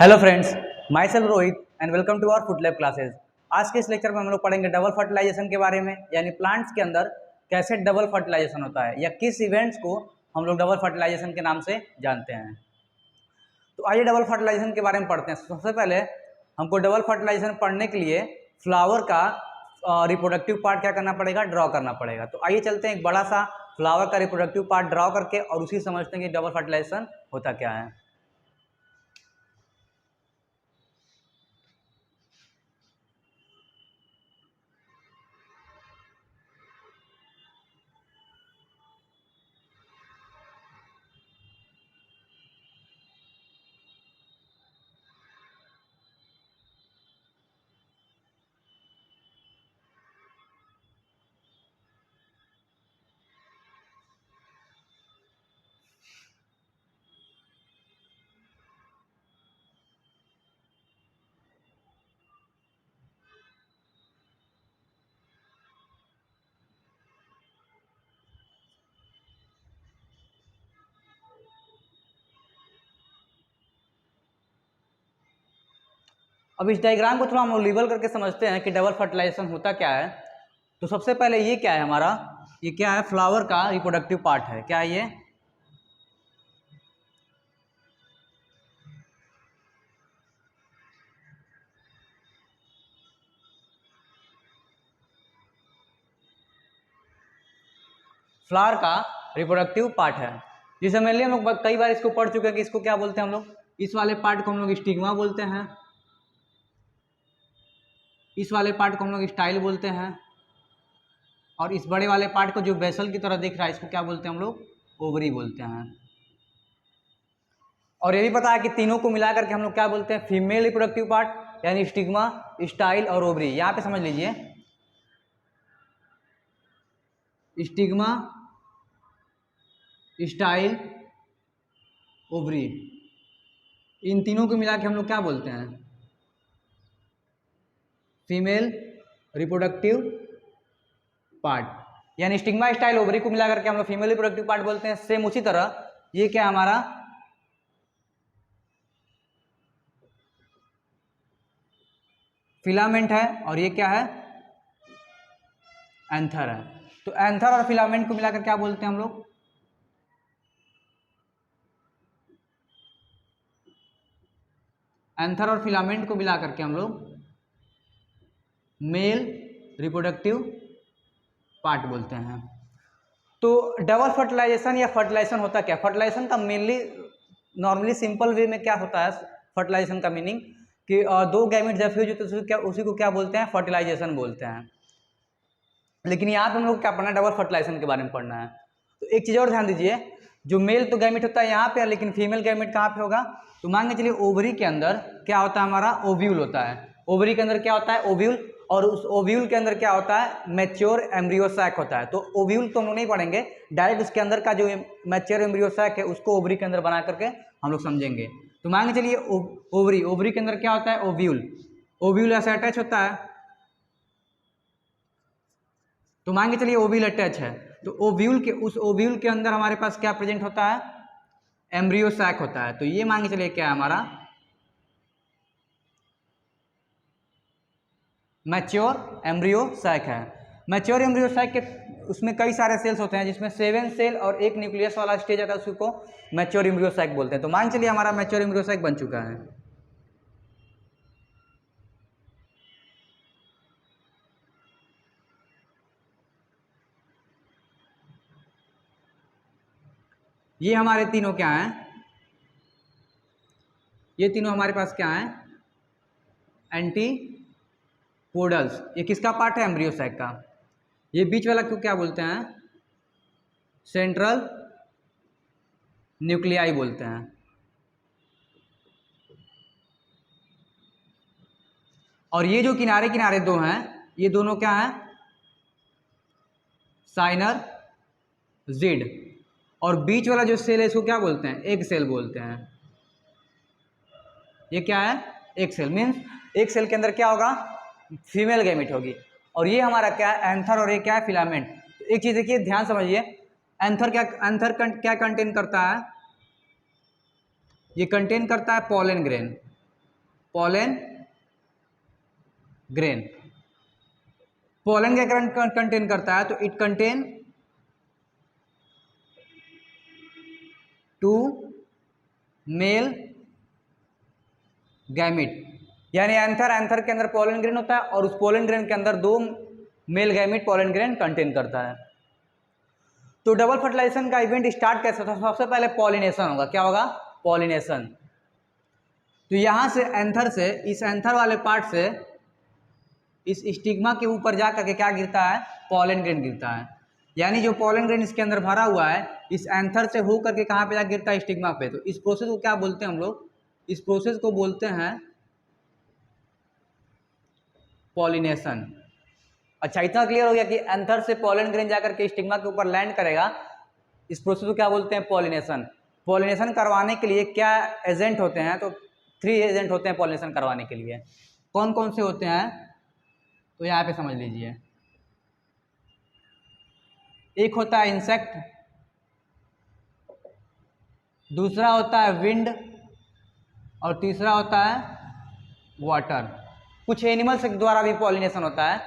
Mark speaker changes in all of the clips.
Speaker 1: Hello friends, myself Rohit and welcome to our food lab classes. आज के इस lecture में हम लोग पढ़ेंगे डबल फर्टिलाइजेशन के बारे में, यानी प्लांट्स के अंदर कैसे डबल फर्टिलाइजेशन होता है या किस इवेंट्स को हम लोग डबल फर्टिलाइजेशन के नाम से जानते हैं। तो आइए डबल फर्टिलाइजेशन के बारे में पढ़ते हैं। सबसे पहले हमको डबल फर्टिलाइजेशन पढ़ने के लिए फ्लावर का रिप्रोडक्टिव पार्ट क्या करना पड़ेगा, ड्रॉ करना पड़ेगा। तो आइए चलते हैं एक बड़ा सा फ्लावर का रिप्रोडक्टिव पार्ट ड्रॉ करके और उसी समझते हैं कि डबल फर्टिलाइजेशन होता क्या है। अब इस डायग्राम को थोड़ा हम लोग लेबल करके समझते हैं कि डबल फर्टिलाइजेशन होता क्या है। तो सबसे पहले ये क्या है हमारा, ये क्या है, फ्लावर का रिप्रोडक्टिव पार्ट है। क्या है ये? फ्लावर का रिप्रोडक्टिव पार्ट है, जिसे मेनली हम लोग कई बार इसको पढ़ चुके हैं कि इसको क्या बोलते हैं हम लोग। इस वाले पार्ट को हम लोग स्टिग्मा बोलते हैं, इस वाले पार्ट को हम लोग स्टाइल बोलते हैं, और इस बड़े वाले पार्ट को जो बेसल की तरह दिख रहा है इसको क्या बोलते हैं हम लोग, ओवरी बोलते हैं। और ये भी पता है कि तीनों को मिला करके हम लोग क्या बोलते हैं, फीमेल रिप्रोडक्टिव पार्ट, यानी स्टिग्मा, स्टाइल और ओवरी। यहाँ पे समझ लीजिए, स्टिग्मा, स्टाइल, ओवरी, इन तीनों को मिला के हम लोग क्या बोलते हैं, फीमेल रिप्रोडक्टिव पार्ट। यानी स्टिग्मा, स्टाइल, ओवरी को मिला करके हम लोग फीमेल रिप्रोडक्टिव पार्ट बोलते हैं। सेम उसी तरह ये क्या हमारा फिलामेंट है, और ये क्या है, एंथर है। तो एंथर और फिलामेंट को मिलाकर क्या बोलते हैं हम लोग, एंथर और फिलामेंट को मिलाकर के हम लोग मेल रिप्रोडक्टिव पार्ट बोलते हैं। तो डबल फर्टिलाइजेशन या फर्टिलाइजेशन होता क्या? फर्टिलाइजेशन का मेनली नॉर्मली सिंपल वे में क्या होता है, फर्टिलाइजेशन का मीनिंग कि दो गैमेट जब फ्यूज होते हैं उसी को क्या बोलते हैं, फर्टिलाइजेशन बोलते हैं। लेकिन यहाँ पे हम लोग क्या पढ़ना है, डबल फर्टिलाइजेशन के बारे में पढ़ना है। तो एक चीज़ और ध्यान दीजिए, जो मेल तो गैमेट होता है यहाँ पे, लेकिन फीमेल गैमेट कहाँ पे होगा। तो मान के चलिए ओवरी के अंदर क्या होता है, हमारा ओव्यूल होता है। ओवरी के अंदर क्या होता है, ओव्यूल, और उस ओव्यूल के अंदर क्या होता है, मैच्योर एम्ब्रियो सैक होता है। तो ओव्यूल तो हम लोग नहीं पढ़ेंगे, डायरेक्ट उसके अंदर का जो मैच्योर एम्ब्रियो सैक है उसको ओवरी के अंदर बना करके हम लोग समझेंगे। तो मान के चलिए ओवरी, ओवरी के अंदर क्या होता है, ओव्यूल, ओव्यूल ऐसे अटैच होता है। तो मान के चलिए ओव्यूल अटैच है, तो ओव्यूल के उस ओव्यूल के अंदर हमारे पास क्या प्रेजेंट होता है, एम्ब्रियो सैक होता है। तो ये मान के चलिए क्या है, हमारा मैच्योर एम्ब्रियो सैक है। मैच्योर एम्ब्रियो सैक के उसमें कई सारे सेल्स होते हैं, जिसमें 7 सेल और एक न्यूक्लियस वाला स्टेज आता है, उसको मैच्योर एम्ब्रियो सैक बोलते हैं। तो मान चलिए हमारा मैच्योर एम्ब्रियो सैक बन चुका है। ये हमारे तीनों क्या हैं, ये तीनों हमारे पास क्या हैं, एंटीपोडल्स। ये किसका पार्ट है, एम्ब्रियो सैक का। ये बीच वाला को क्या बोलते हैं, सेंट्रल न्यूक्लियाई बोलते हैं। और ये जो किनारे किनारे दो हैं, ये दोनों क्या हैं, साइनर जिड। और बीच वाला जो सेल है इसको क्या बोलते हैं, एग सेल बोलते हैं। ये क्या है, एग सेल। मीन्स एक सेल के अंदर क्या होगा, फीमेल गैमेट होगी। और ये हमारा क्या है, एंथर, और ये क्या है, फिलामेंट। तो एक चीज देखिए, ध्यान समझिए, एंथर क्या कंटेन करता है, ये कंटेन करता है pollen grain. Pollen grain. Pollen क्या कंटेन करता है, तो इट कंटेन 2 मेल गैमिट, यानी एंथर के अंदर पॉलन ग्रेन होता है और उस पॉलन ग्रेन के अंदर 2 male gamete pollen grain contain करता है। तो डबल फर्टिलाइजेशन का इवेंट स्टार्ट कैसे होता है, सबसे पहले पॉलिनेशन होगा। क्या होगा, पॉलिनेशन। तो यहाँ से इस एंथर वाले पार्ट से इस स्टिग्मा के ऊपर जा करके क्या गिरता है, पॉलन ग्रेन गिरता है। यानी जो पॉलन ग्रेन इसके अंदर भरा हुआ है इस एंथर से हो करके कहाँ पे जा गिरता है, स्टिग्मा पे। तो इस प्रोसेस को क्या बोलते हैं हम लोग, इस प्रोसेस को बोलते हैं पॉलिनेशन। अच्छा, इतना क्लियर हो गया कि एंथर से पॉलन ग्रेन जाकर के स्टिग्मा के ऊपर लैंड करेगा, इस प्रोसेस को क्या बोलते हैं, पॉलिनेशन। पॉलिनेशन करवाने के लिए क्या एजेंट होते हैं, तो 3 एजेंट होते हैं पॉलिनेशन करवाने के लिए। कौन कौन से होते हैं, तो यहाँ पे समझ लीजिए। एक होता है इंसेक्ट, दूसरा होता है विंड और तीसरा होता है वाटर। कुछ एनिमल्स के द्वारा भी पॉलिनेशन होता है।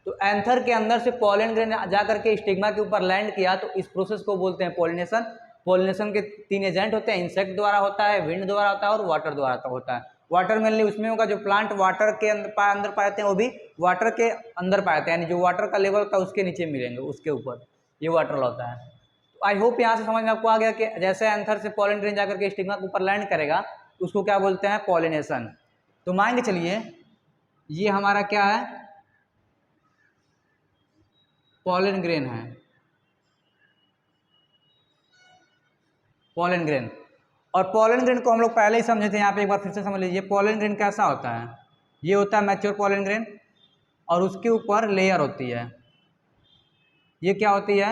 Speaker 1: तो एंथर के अंदर से पॉलन ग्रेन जाकर के स्टिग्मा के ऊपर लैंड किया, तो इस प्रोसेस को बोलते हैं पॉलिनेशन। पॉलिनेशन के 3 एजेंट होते हैं, इंसेक्ट द्वारा होता है, विंड द्वारा होता है और वाटर द्वारा होता है। वाटर मेनली उसमें होगा जो प्लांट वाटर के अंदर पाते हैं, वो भी वाटर के अंदर पाते हैं, यानी जो वाटर का लेवल होता है उसके नीचे मिलेंगे, उसके ऊपर ये वाटर होता है। तो आई होप यहाँ से समझ में आपको आ गया कि जैसे एंथर से पॉलन ग्रेन जाकर के स्टिग्मा के ऊपर लैंड करेगा उसको क्या बोलते हैं, पॉलिनेशन। तो मान के चलिए ये हमारा क्या है, पॉलन ग्रेन है, पॉलन ग्रेन। और पॉलन ग्रेन को हम लोग पहले ही समझे थे, यहाँ पे एक बार फिर से समझ लीजिए। पॉलन ग्रेन कैसा होता है, ये होता है मैच्योर पॉलन ग्रेन और उसके ऊपर लेयर होती है, ये क्या होती है,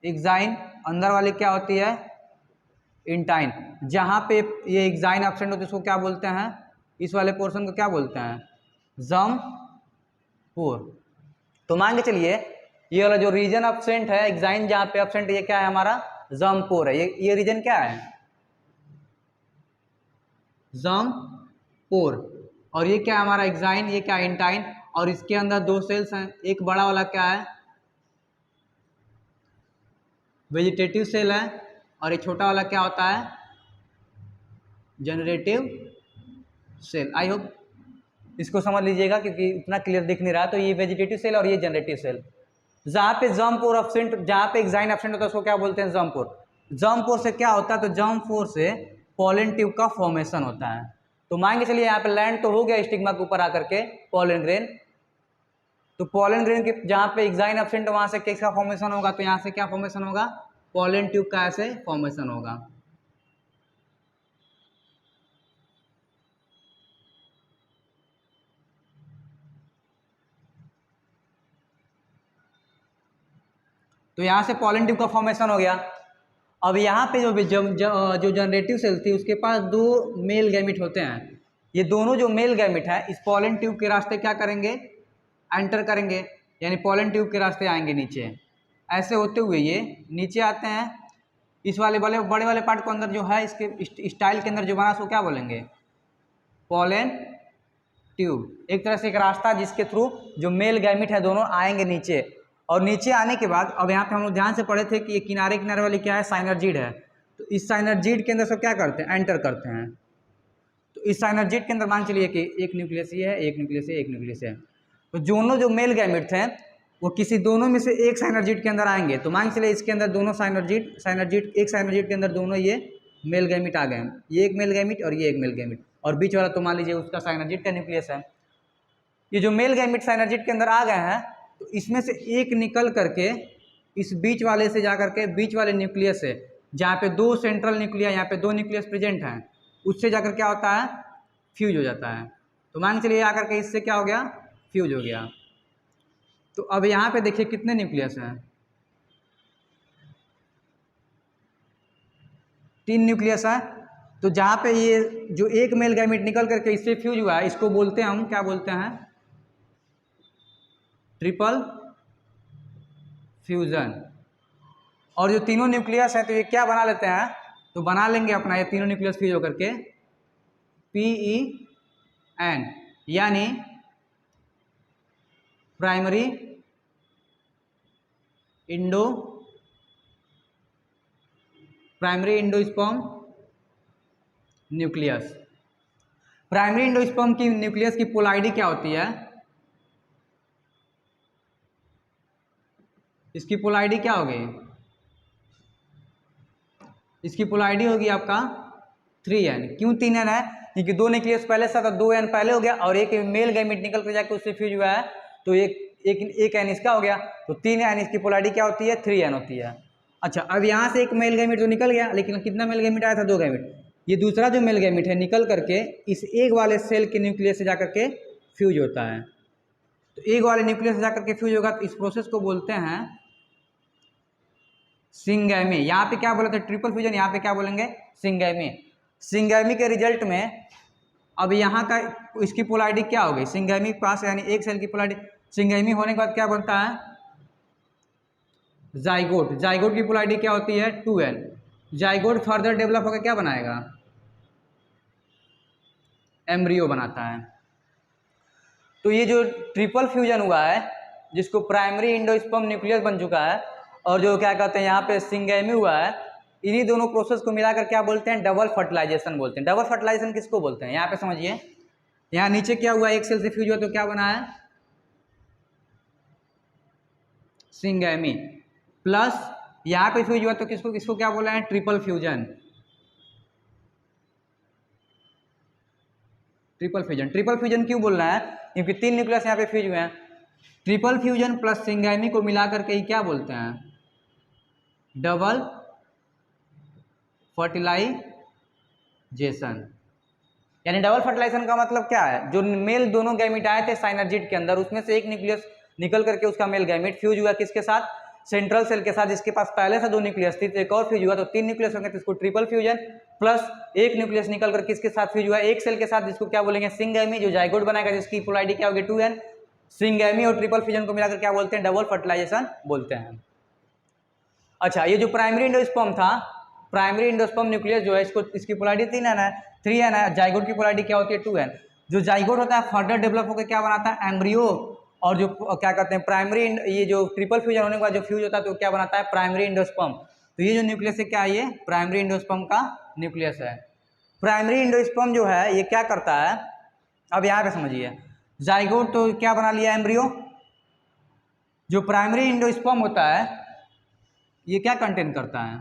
Speaker 1: एक्साइन। अंदर वाली क्या होती है, इंटाइन। जहाँ पे ये एक्साइन एब्सेंट होती है उसको क्या बोलते हैं, इस वाले पोर्शन को क्या बोलते हैं, जम पोर। तो मान के चलिए ये वाला जो रीजन एब्सेंट है, एक्साइन जहाँ पे एब्सेंट, ये क्या है हमारा, जम पोर है। ये रीजन क्या है, जम पोर। और ये क्या है हमारा एक्साइन, ये क्या है, इंटाइन। और इसके अंदर 2 सेल्स हैं, एक बड़ा वाला क्या है, वेजिटेटिव सेल है, और एक छोटा वाला क्या होता है, जनरेटिव सेल। आई होप इसको समझ लीजिएगा क्योंकि इतना क्लियर दिख नहीं रहा। तो ये वेजिटेटिव सेल और ये जनरेटिव सेल। जहाँ पे जम पोर एब्सेंट, जहाँ पे एक्साइन एब्सेंट होता है उसको क्या बोलते हैं, जम पोर। जम पोर से क्या होता है, तो जम पोर से पॉलन ट्यूब का फॉर्मेशन होता है। तो मान के चलिए यहाँ पे लैंड तो हो गया स्टिग्मा के ऊपर आकर के पॉलन ग्रेन। तो पॉलन ग्रेन के जहाँ पे एक्साइन एब्सेंट वहाँ से किसका फॉर्मेशन होगा, तो यहाँ से क्या फॉर्मेशन होगा, पॉलन ट्यूब का ऐसे फॉर्मेशन होगा। तो यहाँ से पॉलन ट्यूब का फॉर्मेशन हो गया। अब यहाँ पे जो जनरेटिव सेल थी उसके पास 2 मेल गैमिट होते हैं। ये दोनों जो मेल गैमिट है इस पॉलन ट्यूब के रास्ते क्या करेंगे, एंटर करेंगे, यानी पॉलन ट्यूब के रास्ते आएंगे नीचे। ऐसे होते हुए ये नीचे आते हैं। इस वाले बड़े वाले पार्ट को अंदर जो है, इसके स्टाइल के अंदर जो बना उसको क्या बोलेंगे, पॉलन ट्यूब। एक तरह से एक रास्ता जिसके थ्रू जो मेल गैमिट है दोनों आएंगे नीचे। और नीचे आने के बाद अब यहाँ पे हम लोग ध्यान से पढ़े थे कि ये किनारे किनारे वाली क्या है, साइनर्जिड है। तो इस साइनर्जिड के अंदर सब क्या करते हैं, एंटर करते हैं। तो इस साइनर्जिड के अंदर मान चलिए कि एक न्यूक्लियस ये है, एक न्यूक्लियस है, एक न्यूक्लियस है। तो दोनों जो मेल गैमिट हैं वो किसी दोनों में से एक साइनर्जिड के अंदर आएंगे। तो मान चलिए इसके अंदर दोनों साइनर्जिड एक साइनर्जिड के अंदर दोनों ये मेल गैमिट आ गए हैं, ये एक मेल गैमिट और ये एक मेल गैमिट, और बीच वाला तो मान लीजिए उसका साइनर्जिड का न्यूक्लियस है। ये जो मेल गैमिट साइनर्जिड के अंदर आ गए हैं तो इसमें से एक निकल करके इस बीच वाले से जा करके बीच वाले न्यूक्लियस से, जहाँ पे 2 सेंट्रल न्यूक्लिया, यहाँ पे 2 न्यूक्लियस प्रेजेंट हैं, उससे जाकर क्या होता है, फ्यूज हो जाता है। तो मान के चलिए आकर के इससे क्या हो गया, फ्यूज हो गया। तो अब यहाँ पे देखिए कितने न्यूक्लियस हैं, 3 न्यूक्लियस है। तो जहाँ पे ये जो एक मेल गैमिट निकल करके इससे फ्यूज हुआ है इसको बोलते हैं हम, क्या बोलते हैं, ट्रिपल फ्यूजन। और जो तीनों न्यूक्लियस है तो ये क्या बना लेते हैं, तो बना लेंगे अपना ये तीनों न्यूक्लियस फ्यूज होकर के PEN, यानी primary endosperm nucleus. Primary endosperm की न्यूक्लियस की पोलैरिटी क्या होती है? इसकी पोलैरिटी क्या होगी? इसकी पोलैरिटी होगी आपका 3n। क्यों 3n है? क्योंकि 2 न्यूक्लियस पहले से था, 2n पहले हो गया और एक मेल गैमेट निकल कर जाके उससे फ्यूज हुआ है, तो एक n इसका हो गया, तो 3n इसकी पोलैरिटी क्या होती है? 3n होती है। अच्छा, अब यहाँ से एक मेल गैमेट तो निकल गया, लेकिन कितना मेल गैमेट आया था? 2 गैमेट। ये दूसरा जो मेल गैमेट है निकल करके इस एक वाले सेल के न्यूक्लियस से जाकर के फ्यूज होता है। तो एक वाले न्यूक्लियस से जाकर के फ्यूज होगा, तो इस प्रोसेस को बोलते हैं सिंगैमी। यहाँ पे क्या बोला था? Triple fusion. यहाँ पे क्या बोलेंगे? सिंगैमी। सिंगैमी के रिजल्ट में अब यहाँ का इसकी पोलैरिटी क्या होगी? सिंगैमी के पास यानी एक सेल की पोलैरिटी, सिंगैमी होने के बाद क्या बनता है? जाइगोट। जाइगोट की पोलैरिटी क्या होती है? 2n। जाइगोट फर्दर डेवलप होकर क्या बनाएगा? एम्ब्रियो बनाता है। तो ये जो ट्रिपल फ्यूजन हुआ है, जिसको प्राइमरी इंडोस्पर्म न्यूक्लियस बन चुका है, और जो क्या कहते हैं यहाँ पे सिंगैमी हुआ है, इन्हीं दोनों प्रोसेस को मिलाकर क्या बोलते हैं? डबल फर्टिलाइजेशन बोलते हैं। डबल फर्टिलाइजेशन किसको बोलते हैं? यहाँ पे समझिए, यहाँ नीचे क्या हुआ? एक सेल से फ्यूज हुआ तो क्या बना है? सिंगैमी। प्लस यहाँ पे फ्यूज हुआ तो किसको क्या बोला है? Triple fusion. Triple fusion. Triple fusion क्यों बोल रहा है? क्योंकि 3 न्यूक्लियस यहाँ पे फ्यूज हुए हैं। ट्रिपल फ्यूजन प्लस सिंगैमी को मिलाकर के ही क्या बोलते हैं? Double fertilisation. यानी डबल फर्टिलाइजेशन का मतलब क्या है? जो मेल दोनों गैमेट आए थे साइनर्जिड के अंदर, उसमें से एक न्यूक्लियस निकल करके उसका मेल गैमेट फ्यूज हुआ किसके साथ? सेंट्रल सेल के साथ, जिसके पास पहले से 2 न्यूक्लियस थी, तो एक और फ्यूज हुआ, तो 3 न्यूक्लियस होंगे, तो इसको ट्रिपल फ्यूजन। प्लस एक न्यूक्लियस निकल कर किसके साथ फ्यूज हुआ? एक सेल के साथ, जिसको क्या बोलेंगे? सिंगैमी। जो जाइगोट बनाएगा जिसकी पोलैरिटी क्या होगी? 2n। सिंगैमी और ट्रिपल फ्यूजन को मिलाकर क्या बोलते हैं? डबल फर्टिलाइजेशन बोलते हैं। अच्छा, ये जो प्राइमरी इंडोस्पर्म था, प्राइमरी इंडोस्पर्म न्यूक्लियस जो है, इसकी पोलैरिटी 3n है, 3n है। जाइगोट की पोलैरिटी क्या होती है? 2n। जो जाइगोट होता है फर्दर डेवलप होकर क्या बनाता है? एम्ब्रियो। और जो क्या कहते हैं प्राइमरी, ये जो ट्रिपल फ्यूजन होने के बाद जो फ्यूज होता है तो क्या बनाता है? Primary endosperm. तो ये जो न्यूक्लियस है क्या है? ये प्राइमरी इंडोस्पर्म का न्यूक्लियस है। प्राइमरी इंडोस्पर्म जो है ये क्या करता है? अब यहाँ पे समझिए, जाइगोट तो क्या बना लिया? एम्ब्रियो। जो प्राइमरी इंडोस्पर्म होता है ये क्या कंटेन करता है?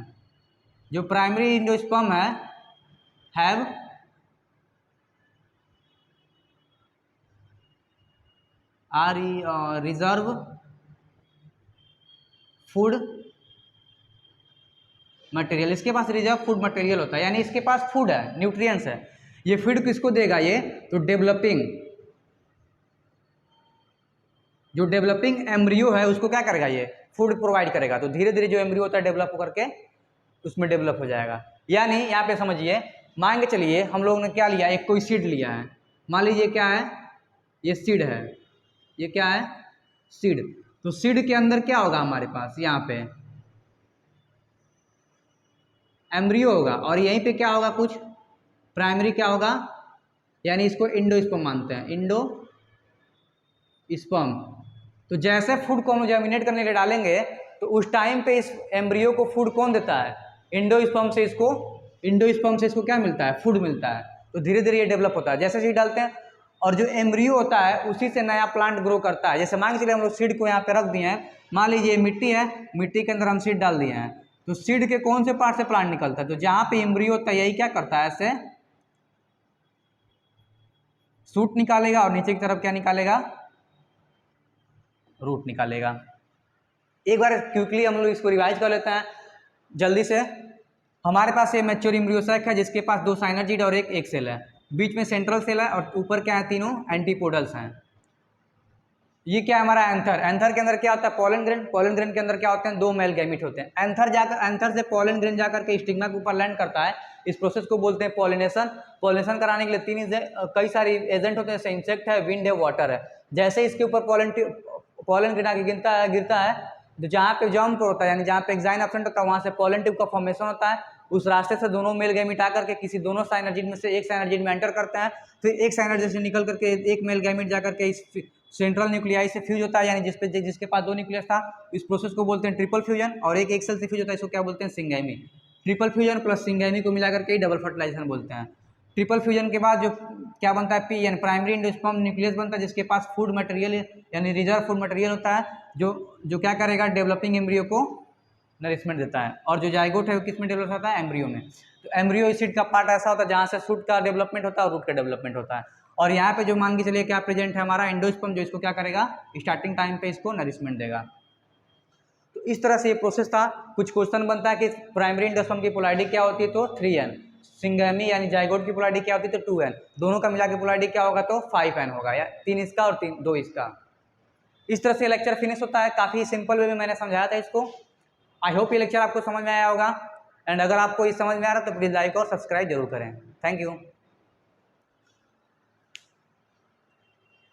Speaker 1: जो प्राइमरी इंडोस्पर्म है हैव रिजर्व फूड मटेरियल। इसके पास रिजर्व फूड मटेरियल होता है, यानी इसके पास फूड है, न्यूट्रिएंट्स है। ये फूड किसको देगा? ये तो जो डेवलपिंग एम्ब्रियो है उसको क्या करेगा? ये फूड प्रोवाइड करेगा। तो धीरे धीरे जो एम्ब्रियो होता है डेवलप होकर के उसमें डेवलप हो जाएगा। यानी यहाँ पे समझिए, मान के चलिए हम लोगों ने क्या लिया? एक कोई सीड लिया है, मान लीजिए क्या है? ये सीड है। ये क्या है? सीड। तो सीड के अंदर क्या होगा हमारे पास? यहाँ पे एम्ब्रियो होगा, और यहीं पे क्या होगा? कुछ प्राइमरी क्या होगा? यानी इसको इंडोस्पर्म मानते हैं, इंडोस्पर्म। तो जैसे फूड को हम जर्मिनेट करने के लिए डालेंगे, तो उस टाइम पे इस एम्ब्रियो को फूड कौन देता है? इंडोस्पर्म से इसको क्या मिलता है? फूड मिलता है। तो धीरे धीरे ये डेवलप होता है। जैसे सीड डालते हैं और जो एम्ब्रियो होता है उसी से नया प्लांट ग्रो करता है। जैसे मान के चलिए हम लोग सीड को यहाँ पे रख दिए हैं, मान लीजिए मिट्टी है, मिट्टी के अंदर हम सीड डाल दिए हैं, तो सीड के कौन से पार्ट से प्लांट निकलता है? तो जहाँ पे एम्ब्रियो होता है यही क्या करता है? ऐसे शूट निकालेगा और नीचे की तरफ क्या निकालेगा? रूट निकालेगा। एक बार क्विकली हम लोग इसको रिवाइज कर लेते हैं जल्दी से। हमारे पास ये मैच्योर एम्ब्रियो सैक है जिसके पास 2 साइनर्जिड और एक सेल है, बीच में सेंट्रल सेल है और ऊपर क्या है? तीनों एंटीपोडल्स हैं। ये क्या है हमारा? एंथर। एंथर के अंदर क्या होता है? Pollen grain. पोलन ग्रेन के अंदर क्या होते हैं? 2 मेल गैमेट होते हैं। एंथर से पोलन ग्रेन जाकर के स्टिग्मा के ऊपर लैंड करता है। इस प्रोसेस को बोलते हैं पॉलिनेशन। पॉलिनेशन कराने के लिए कई सारे एजेंट होते हैं, जैसे इंसेक्ट है, विंड है, वाटर है। जैसे इसके ऊपर पोलन ग्रेन आके गिरता है, तो जहाँ पे जंप होता है, यानी जहाँ पे एग्जाइन एब्सेंट होता है, वहाँ से पोलन ट्यूब का फॉर्मेशन होता है। उस रास्ते से दोनों मेल गैमीट आकर के किसी दोनों साइनर्जिड में से एक साइनर्जिड में एंटर करते हैं, फिर एक साइनर्जिड से निकल करके एक मेल गैमीट जाकर के इस सेंट्रल न्यूक्लियाई से फ्यूज होता है, यानी जिसके पास 2 न्यूक्लियस था। इस प्रोसेस को बोलते हैं ट्रिपल फ्यूजन। और एक सेल से फ्यूज होता है, इसको क्या बोलते हैं? Syngamy. Triple fusion plus syngamy को मिलाकर के डबल फर्टिलाइजेशन बोलते हैं। ट्रिपल फ्यूजन के बाद जो क्या बनता है? पी यानी प्राइमरी एंडोस्पर्म न्यूक्लियस बनता है, जिसके पास फूड मटेरियल यानी रिजर्व फूड मटेरियल होता है, जो क्या करेगा? डेवलपिंग एम्ब्रियो को नरिशमेंट देता है। और जो जाइगोट है वो किस में डेवलप होता है? एम्ब्रियो में। तो एम्ब्रियो इस सीड का पार्ट ऐसा होता है जहाँ से शूट का डेवलपमेंट होता है और रूट का डेवलपमेंट होता है। और यहाँ पे जो मान के चलिए क्या प्रेजेंट है हमारा? एंडोस्पर्म, जो इसको क्या करेगा? स्टार्टिंग टाइम पे इसको नरिशमेंट देगा। तो इस तरह से ये प्रोसेस था। कुछ क्वेश्चन बनता है कि प्राइमरी एंडोस्पर्म की पोलैरिटी क्या होती है? तो 3n। सिंगैमी यानी जाइगोट की पोलैरिटी क्या होती है? तो 2n। दोनों का मिला के पोलैरिटी क्या होगा? तो 5n होगा, या 3 इसका और 2 इसका। इस तरह से लेक्चर फिनिश होता है। काफ़ी सिंपल वे में मैंने समझाया था इसको। आई होप ये लेक्चर आपको समझ में आया होगा। एंड अगर आपको ये समझ में आ रहा है तो प्लीज़ लाइक और सब्सक्राइब जरूर करें। Thank you.